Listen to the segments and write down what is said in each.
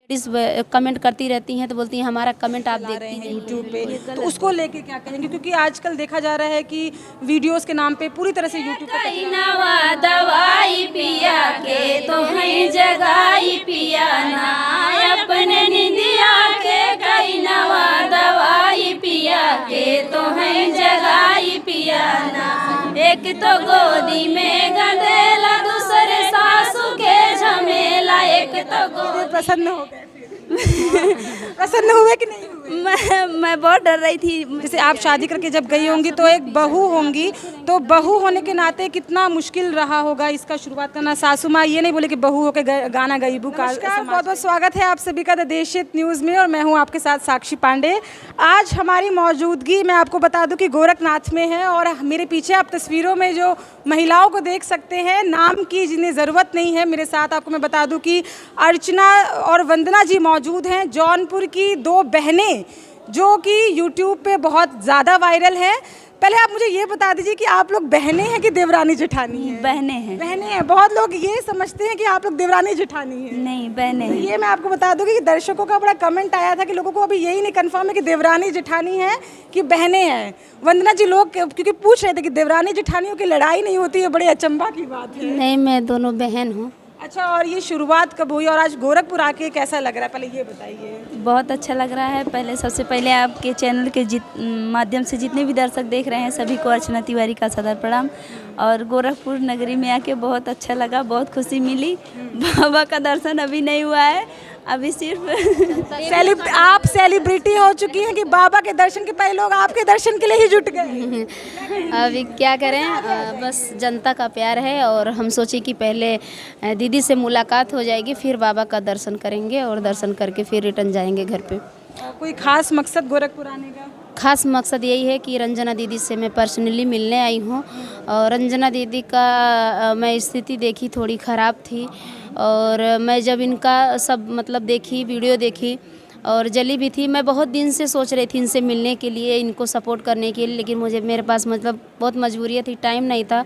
Ladies comment करती रहती हैं तो बोलती हैं हमारा कमेंट आप देखती हैं नहीं यूट्यूब पे, तो उसको लेके क्या कहेंगे? क्योंकि आजकल देखा जा रहा है कि वीडियोस के नाम पे पूरी तरह से यूट्यूब पे कई नवा दवाई पिया के तो है जगाई पिया ना अपने निंदिया के कई नवा दवाई पिया के तो है जगाई पिया ना एक तो गोदी में गंदेला दूसरे सासू के झमेला एक तो गोदी प्रसन्न हो गए फिर? प्रसन्न हुए कि नहीं हुए? मैं बहुत डर रही थी। जैसे आप शादी करके जब गई होंगी तो एक बहू होंगी, तो बहू होने के नाते कितना मुश्किल रहा होगा इसका शुरुआत करना। सासू माँ ये नहीं बोले कि बहू होके गाना गईबू का। बहुत बहुत स्वागत है आप सभी का द देशहित न्यूज़ में, और मैं हूँ आपके साथ साक्षी पांडे। आज हमारी मौजूदगी मैं आपको बता दूं कि गोरखनाथ में है, और मेरे पीछे आप तस्वीरों में जो महिलाओं को देख सकते हैं, नाम की जिन्हें ज़रूरत नहीं है, मेरे साथ आपको मैं बता दूं कि अर्चना और वंदना जी मौजूद हैं। जौनपुर की दो बहनें जो कि यूट्यूब पे बहुत ज़्यादा वायरल है। पहले आप मुझे ये बता दीजिए कि आप लोग बहनें हैं कि देवरानी जेठानी हैं? बहनें हैं। बहनें हैं। बहुत लोग ये समझते हैं कि आप लोग देवरानी जेठानी हैं। नहीं, बहनें हैं। ये मैं आपको बता दूंगी कि दर्शकों का बड़ा कमेंट आया था कि लोगों को अभी यही नहीं कंफर्म है कि देवरानी जेठानी है कि बहनें हैं। वंदना जी, लोग क्योंकि पूछ रहे थे कि देवरानी जेठानियों की लड़ाई नहीं होती है, बड़े अचंभा की बात है। नहीं, मैं दोनों बहन हूँ। अच्छा, और ये शुरुआत कब हुई और आज गोरखपुर आके कैसा लग रहा है, पहले ये बताइए। बहुत अच्छा लग रहा है। पहले सबसे पहले आपके चैनल के माध्यम से जितने भी दर्शक देख रहे हैं सभी को अर्चना तिवारी का सदर प्रणाम। और गोरखपुर नगरी में आके बहुत अच्छा लगा, बहुत खुशी मिली। बाबा का दर्शन अभी नहीं हुआ है, अभी सिर्फ आप सेलिब्रिटी हो चुकी हैं कि बाबा के दर्शन के पहले लोग आपके दर्शन के लिए ही जुट गए। अभी क्या करें, बस जनता का प्यार है और हम सोचे कि पहले दीदी से मुलाकात हो जाएगी, फिर बाबा का दर्शन करेंगे और दर्शन करके फिर रिटर्न जाएंगे घर पे। कोई खास मकसद गोरखपुर आने का? खास मकसद यही है कि रंजना दीदी से मैं पर्सनली मिलने आई हूँ। और रंजना दीदी का मैं स्थिति देखी, थोड़ी ख़राब थी, और मैं जब इनका सब मतलब देखी, वीडियो देखी और जली भी थी। मैं बहुत दिन से सोच रही थी इनसे मिलने के लिए, इनको सपोर्ट करने के लिए, लेकिन मेरे पास मतलब बहुत मजबूरियाँ थी, टाइम नहीं था।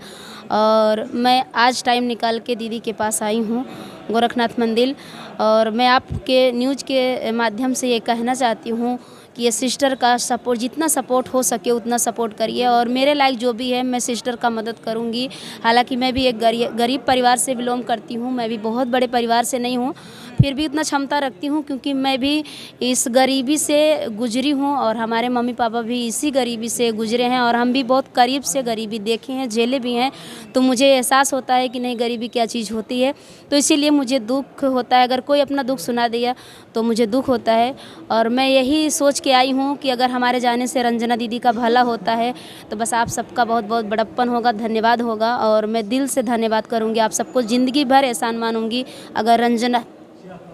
और मैं आज टाइम निकाल के दीदी के पास आई हूँ गोरखनाथ मंदिर। और मैं आपके न्यूज़ के माध्यम से ये कहना चाहती हूँ कि ये सिस्टर का सपोर्ट, जितना सपोर्ट हो सके उतना सपोर्ट करिए, और मेरे लायक जो भी है मैं सिस्टर का मदद करूँगी। हालांकि मैं भी एक गरीब परिवार से बिलोंग करती हूँ, मैं भी बहुत बड़े परिवार से नहीं हूँ, फिर भी उतना क्षमता रखती हूँ क्योंकि मैं भी इस गरीबी से गुजरी हूँ और हमारे मम्मी पापा भी इसी गरीबी से गुजरे हैं, और हम भी बहुत करीब से गरीबी देखे हैं, झेले भी हैं। तो मुझे एहसास होता है कि नहीं, गरीबी क्या चीज़ होती है। तो इसीलिए मुझे दुख होता है, अगर कोई अपना दुख सुना दिया तो मुझे दुख होता है। और मैं यही सोच के आई हूँ कि अगर हमारे जाने से रंजना दीदी का भला होता है तो बस आप सबका बहुत बहुत बड़प्पन होगा, धन्यवाद होगा, और मैं दिल से धन्यवाद करूँगी आप सबको, ज़िंदगी भर एहसान मानूंगी अगर रंजना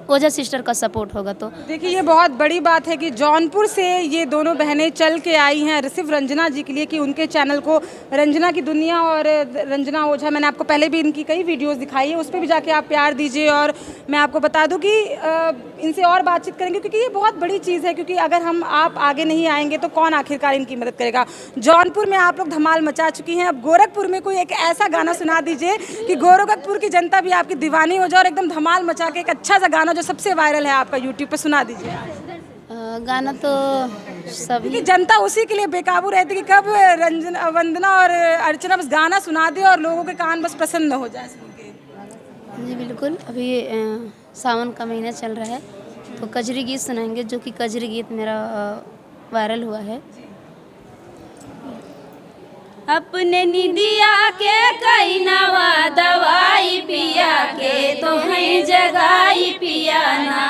ओझा सिस्टर का सपोर्ट होगा तो। देखिए, ये बहुत बड़ी बात है कि जौनपुर से ये दोनों बहनें चल के आई हैं सिर्फ रंजना जी के लिए, कि उनके चैनल को रंजना की दुनिया और रंजना ओझा, मैंने आपको पहले भी इनकी कई वीडियोस दिखाई है, उस पर भी जाके आप प्यार दीजिए। और मैं आपको बता दूं कि इनसे और बातचीत करेंगे क्योंकि ये बहुत बड़ी चीज़ है, क्योंकि अगर हम आप आगे नहीं आएंगे तो कौन आखिरकार इनकी मदद करेगा। जौनपुर में आप लोग धमाल मचा चुकी हैं, अब गोरखपुर में कोई एक ऐसा गाना सुना दीजिए कि गोरखपुर की जनता भी आपकी दीवानी हो जाए, और एकदम धमाल मचा के एक अच्छा सा गाना जो सबसे वायरल है आपका यूट्यूब पे सुना दीजिए। गाना तो सभी जनता उसी के लिए बेकाबू रहती है कि कब रंजना, वंदना और अर्चना बस गाना सुना दे और लोगों के कान बस प्रसन्न हो जाए सुन के। जी बिल्कुल, अभी सावन का महीना चल रहा है तो कजरी गीत सुनाएंगे, जो कि कजरी गीत मेरा वायरल हुआ है। अपने निदिया के कई नवा दवाई पिया के तो है जगाई पिया ना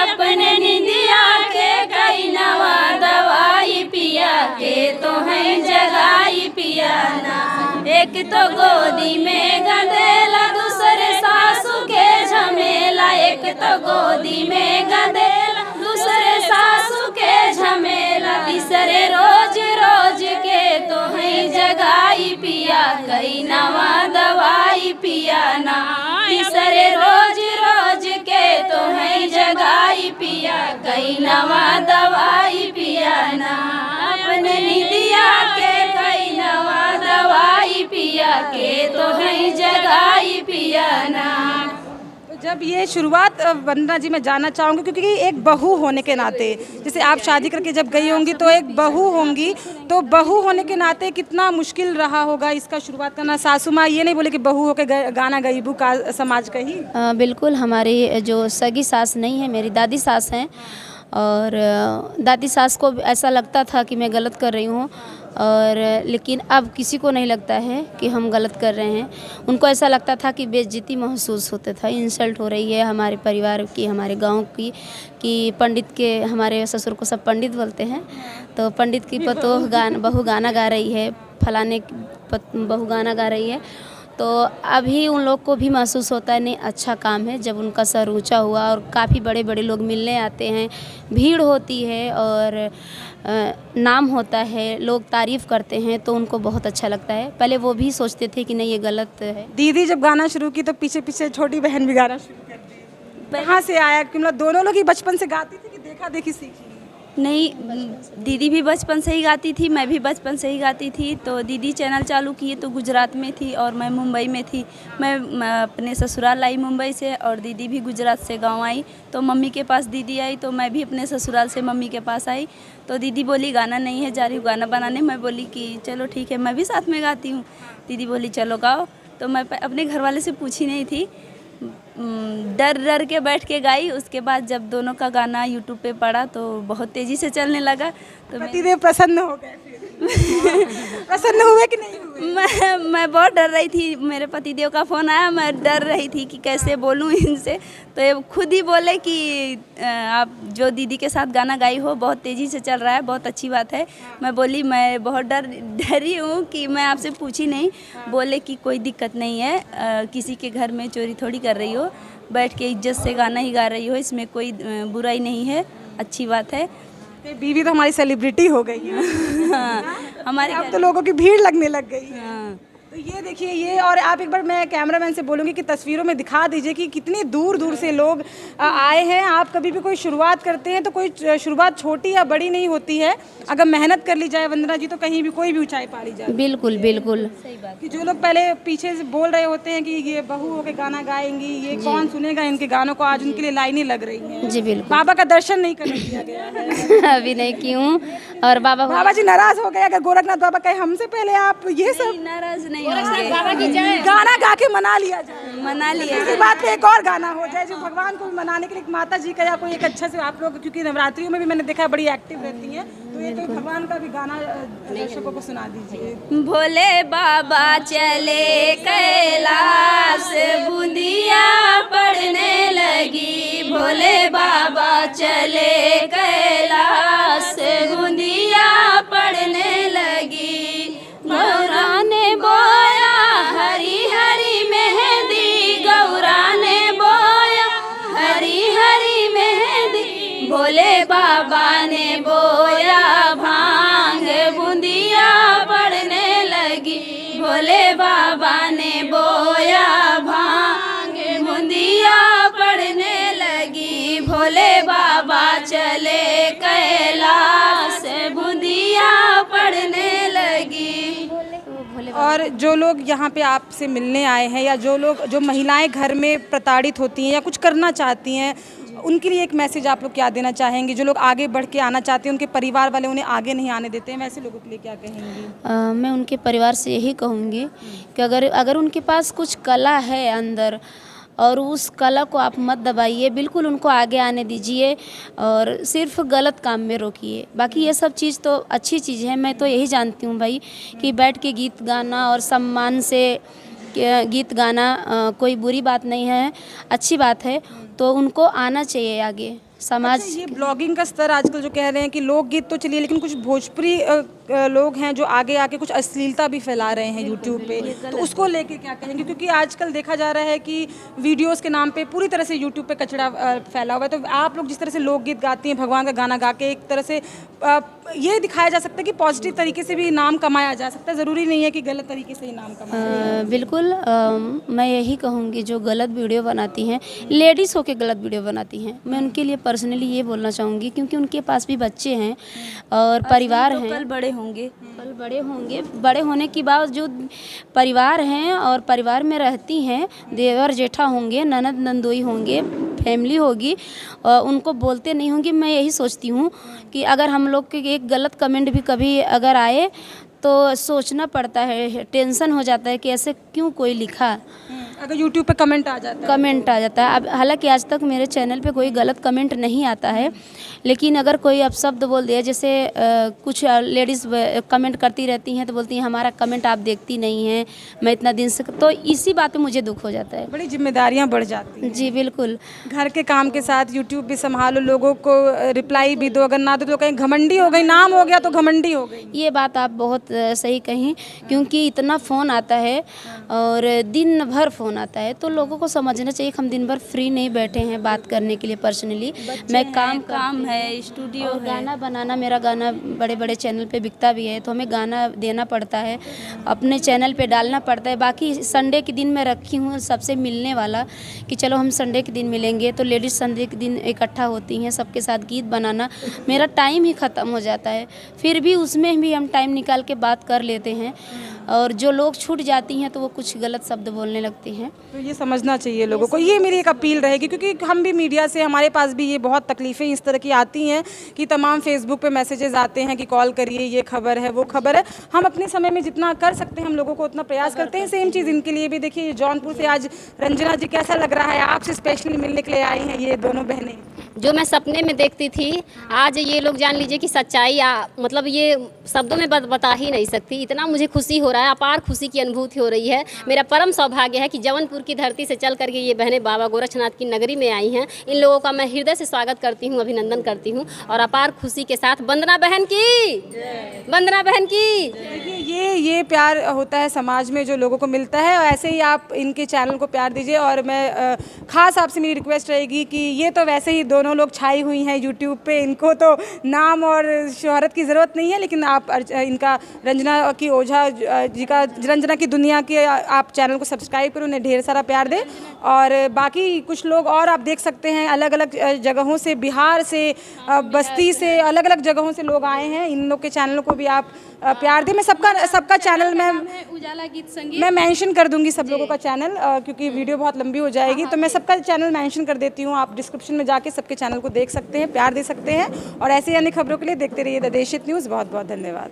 अपने निदिया के कई नवा दवाई पिया के तो है जगाई पिया ना एक तो गोदी में गंदेला दूसरे सासू के झमेला एक तो गोदी में गंदेला दूसरे सासू के झमेला तीसरे रोज रोज के तो है जगाई पिया कई नवा दवाई पिया ना तीसरे रोज रोज के तो है जगाई पिया कई नवा दवाई पिया ना अपने निदिया के कई नवा दवाई पिया के तो है जगाई पिया ना। जब ये शुरुआत वंदना जी मैं जानना चाहूँगी, क्योंकि एक बहू होने के नाते, जैसे आप शादी करके जब गई होंगी तो एक बहू होंगी, तो बहू होने के नाते कितना मुश्किल रहा होगा इसका शुरुआत करना। सासू माँ ये नहीं बोले कि बहू होके गाना गईबू का समाज का ही? बिल्कुल, हमारी जो सगी सास नहीं है, मेरी दादी सास हैं, और दादी सास को ऐसा लगता था कि मैं गलत कर रही हूँ, और लेकिन अब किसी को नहीं लगता है कि हम गलत कर रहे हैं। उनको ऐसा लगता था कि बेइज्जती महसूस होता था, इंसल्ट हो रही है हमारे परिवार की, हमारे गांव की, कि पंडित के, हमारे ससुर को सब पंडित बोलते हैं, तो पंडित की बहू गाना गा रही है, फलाने की बहू गाना गा रही है। तो अभी उन लोग को भी महसूस होता है नहीं, अच्छा काम है। जब उनका सर ऊंचा हुआ और काफ़ी बड़े बड़े लोग मिलने आते हैं, भीड़ होती है और नाम होता है, लोग तारीफ़ करते हैं, तो उनको बहुत अच्छा लगता है। पहले वो भी सोचते थे कि नहीं ये गलत है। दीदी जब गाना शुरू की तो पीछे पीछे छोटी बहन भी गाना शुरू कर दी, कहाँ से आया? कि मतलब दोनों लोग ही बचपन से गाती थी कि देखा देखी सीखी? नहीं, दीदी भी बचपन से ही गाती थी, मैं भी बचपन से ही गाती थी। तो दीदी चैनल चालू किए तो गुजरात में थी और मैं मुंबई में थी। मैं अपने ससुराल आई मुंबई से, और दीदी भी गुजरात से गांव आई। तो मम्मी के पास दीदी आई, तो मैं भी अपने ससुराल से मम्मी के पास आई। तो दीदी बोली गाना नहीं है, जा रही हूँ गाना बनाने। मैं बोली कि चलो ठीक है, मैं भी साथ में गाती हूँ। दीदी बोली चलो गाओ। तो मैं अपने घर वाले से पूछी नहीं थी, डर डर के बैठ के गाई। उसके बाद जब दोनों का गाना यूट्यूब पे पड़ा तो बहुत तेज़ी से चलने लगा। तो पतिदेव प्रसन्न हो गए फिर? प्रसन्न हुए कि नहीं हुए? मैं बहुत डर रही थी। मेरे पतिदेव का फ़ोन आया, मैं डर रही थी कि कैसे बोलूँ इनसे। तो ये खुद ही बोले कि आप जो दीदी के साथ गाना गाई हो बहुत तेज़ी से चल रहा है, बहुत अच्छी बात है। मैं बोली मैं बहुत डरी हूँ कि मैं आपसे पूछी नहीं। बोले कि कोई दिक्कत नहीं है, किसी के घर में चोरी थोड़ी कर रही हो, बैठ के इज्जत से गाना ही गा रही हो, इसमें कोई बुराई नहीं है, अच्छी बात है। बीवी तो हमारी सेलिब्रिटी हो गई है। हाँ, हमारे अब तो लोगों की भीड़ लगने लग गई है। हाँ। तो ये देखिए ये, और आप एक बार, मैं कैमरामैन से बोलूँगी कि तस्वीरों में दिखा दीजिए कि कितनी दूर दूर से लोग आए हैं। आप कभी भी कोई शुरुआत करते हैं तो कोई शुरुआत छोटी या बड़ी नहीं होती है। अगर मेहनत कर ली जाए वंदना जी तो कहीं भी कोई भी ऊंचाई पा ली जाए। बिल्कुल बिल्कुल। कि जो लोग पहले पीछे से बोल रहे होते हैं कि ये बहू होके गाना गाएंगी, ये कौन सुनेगा इनके गानों को, आज उनके लिए लाइनें लग रही हैं। जी बिल्कुल। बाबा का दर्शन नहीं करने दिया गया है। अभी नहीं की हूँ। और बाबा जी नाराज हो गए अगर गोरखनाथ बाबा कहे हमसे पहले आप ये सब? नाराज नहीं होंगे, गाना गा के मना लिया जाए, मना लिया इसके बाद पे एक और गाना हो जाए जो भगवान को भी मनाने के लिए, माता जी का या कोई एक अच्छा से, आप लोग क्योंकि नवरात्रियों में भी मैंने देखा है बड़ी एक्टिव रहती हैं, तो ये तो भगवान का भी गाना दर्शकों को सुना दीजिए। भोले बाबा चले कैलाश, बूंदिया पड़ने लगी। भोले बाबा चले कैलाश, बूंदिया पड़ने लगी। गौरा ने बोया हरी हरी मेहंदी, गौरा ने बोया हरी हरी मेहंदी। भोले बाबा ने बोया भांग, बूंदिया पड़ने लगी। भोले बाबा ने बोया भांग, बूंदिया पड़ने लगी। भोले बाबा चले कैलाश, बूंदिया पड़ने लगी। और जो लोग यहाँ पे आपसे मिलने आए हैं, या जो महिलाएं घर में प्रताड़ित होती हैं या कुछ करना चाहती हैं, उनके लिए एक मैसेज आप लोग क्या देना चाहेंगे? जो लोग आगे बढ़ के आना चाहते हैं, उनके परिवार वाले उन्हें आगे नहीं आने देते हैं, वैसे लोगों के लिए क्या कहेंगी? मैं उनके परिवार से यही कहूँगी कि अगर उनके पास कुछ कला है अंदर, और उस कला को आप मत दबाइए, बिल्कुल उनको आगे आने दीजिए और सिर्फ गलत काम में रोकिए। बाकी ये सब चीज़ तो अच्छी चीज़ है। मैं तो यही जानती हूँ भाई कि बैठ के गीत गाना और सम्मान से गीत गाना कोई बुरी बात नहीं है, अच्छी बात है। तो उनको आना चाहिए आगे समाज। अच्छा, ये ब्लॉगिंग का स्तर आजकल जो कह रहे हैं कि लोकगीत तो चलिए, लेकिन कुछ भोजपुरी लोग हैं जो आगे आके कुछ अश्लीलता भी फैला रहे हैं यूट्यूब पे, तो उसको लेके क्या कहेंगे? क्योंकि आजकल देखा जा रहा है कि वीडियोस के नाम पे पूरी तरह से यूट्यूब पे कचरा फैला हुआ है। तो आप लोग जिस तरह से लोकगीत गाती हैं, भगवान का गाना गा के, एक तरह से ये दिखाया जा सकता है कि पॉजिटिव तरीके से भी नाम कमाया जा सकता है, ज़रूरी नहीं है कि गलत तरीके से ही नाम कमाया। बिल्कुल। मैं यही कहूँगी जो गलत वीडियो बनाती हैं, लेडीज़ हो होकर गलत वीडियो बनाती हैं। मैं उनके लिए पर्सनली ये बोलना चाहूँगी, क्योंकि उनके पास भी बच्चे हैं और परिवार हैं। कल बड़े होंगे, कल बड़े होंगे, बड़े होने के बावजूद परिवार हैं और परिवार में रहती हैं, देवर जेठा होंगे, ननद नंदोई होंगे, फैमिली होगी, उनको बोलते नहीं होंगे। मैं यही सोचती हूँ कि अगर हम लोग के एक गलत कमेंट भी कभी अगर आए तो सोचना पड़ता है, टेंशन हो जाता है कि ऐसे क्यों कोई लिखा। अगर यूट्यूब पे कमेंट आ जाता है, कमेंट आ जाता है। अब हालांकि आज तक मेरे चैनल पे कोई गलत कमेंट नहीं आता है, लेकिन अगर कोई अपशब्द बोल दिया, जैसे कुछ लेडीज़ कमेंट करती रहती हैं तो बोलती हैं हमारा कमेंट आप देखती नहीं हैं, मैं इतना दिन से, तो इसी बात पे मुझे दुख हो जाता है। बड़ी जिम्मेदारियां बढ़ जाती हैं। जी बिल्कुल। घर के काम के साथ यूट्यूब भी संभालो, लोगों को रिप्लाई भी दो, अगर ना दो तो कहीं घमंडी हो गई, नाम हो गया तो घमंडी हो गई। ये बात आप बहुत सही कहीं, क्योंकि इतना फ़ोन आता है और दिन भर फ़ोन आता है, तो लोगों को समझना चाहिए कि हम दिन भर फ्री नहीं बैठे हैं बात करने के लिए। पर्सनली मैं काम है, स्टूडियो है, गाना बनाना, मेरा गाना बड़े बड़े चैनल पे बिकता भी है, तो हमें गाना देना पड़ता है, अपने चैनल पे डालना पड़ता है। बाकी संडे के दिन मैं रखी हूँ सबसे मिलने वाला कि चलो हम संडे के दिन मिलेंगे, तो लेडीज़ संडे के दिन इकट्ठा होती हैं, सबके साथ गीत बनाना। मेरा टाइम ही ख़त्म हो जाता है, फिर भी उसमें भी हम टाइम निकाल के बात कर लेते हैं, और जो लोग छूट जाती हैं तो वो कुछ गलत शब्द बोलने लगती हैं। तो ये समझना चाहिए लोगों को, ये मेरी एक अपील रहेगी, क्योंकि हम भी मीडिया से, हमारे पास भी ये बहुत तकलीफ़ें इस तरह की आती हैं कि तमाम फेसबुक पे मैसेजेस आते हैं कि कॉल करिए, ये खबर है, वो खबर है। हम अपने समय में जितना कर सकते हैं हम लोगों को उतना प्रयास करते हैं। सेम चीज़ इनके लिए भी। देखिए जौनपुर से आज रंजना जी, कैसा लग रहा है, आपसे स्पेशली मिलने के लिए आई हैं ये दोनों बहनें। जो मैं सपने में देखती थी, आज ये लोग जान लीजिए कि सच्चाई मतलब ये शब्दों में बता ही नहीं सकती। इतना मुझे खुशी हो रहा है, अपार खुशी की अनुभूति हो रही है। मेरा परम सौभाग्य है कि जौनपुर की धरती से चल करके ये बहनें बाबा गोरक्षनाथ की नगरी में आई हैं। इन लोगों का मैं हृदय से स्वागत करती हूँ, अभिनंदन करती हूँ, और अपार खुशी के साथ वंदना बहन की, वंदना बहन की। देखिए ये प्यार होता है समाज में जो लोगों को मिलता है, और ऐसे ही आप इनके चैनल को प्यार दीजिए। और मैं ख़ास आपसे मेरी रिक्वेस्ट रहेगी कि ये तो वैसे ही दोनों लोग छाई हुई हैं यूट्यूब पे, इनको तो नाम और शोहरत की ज़रूरत नहीं है, लेकिन आप इनका रंजना की ओझा जी का, रंजना की दुनिया के आप चैनल को सब्सक्राइब करो, उन्हें ढेर सारा प्यार दें। और बाकी कुछ लोग और आप देख सकते हैं अलग अलग जगहों से, बिहार से, बस्ती से, अलग अलग जगहों से लोग आए हैं। इन लोग के चैनलों को भी आप प्यार दें। मैं सबका चैनल में उजाला गीत संगीत मैं मेंशन कर दूंगी, सब लोगों का चैनल, क्योंकि वीडियो बहुत लंबी हो जाएगी, तो मैं सबका चैनल मेंशन कर देती हूँ। आप डिस्क्रिप्शन में जाके सबके चैनल को देख सकते हैं, प्यार दे सकते हैं। और ऐसे अन्य खबरों के लिए देखते रहिए द देशित न्यूज़। बहुत बहुत धन्यवाद।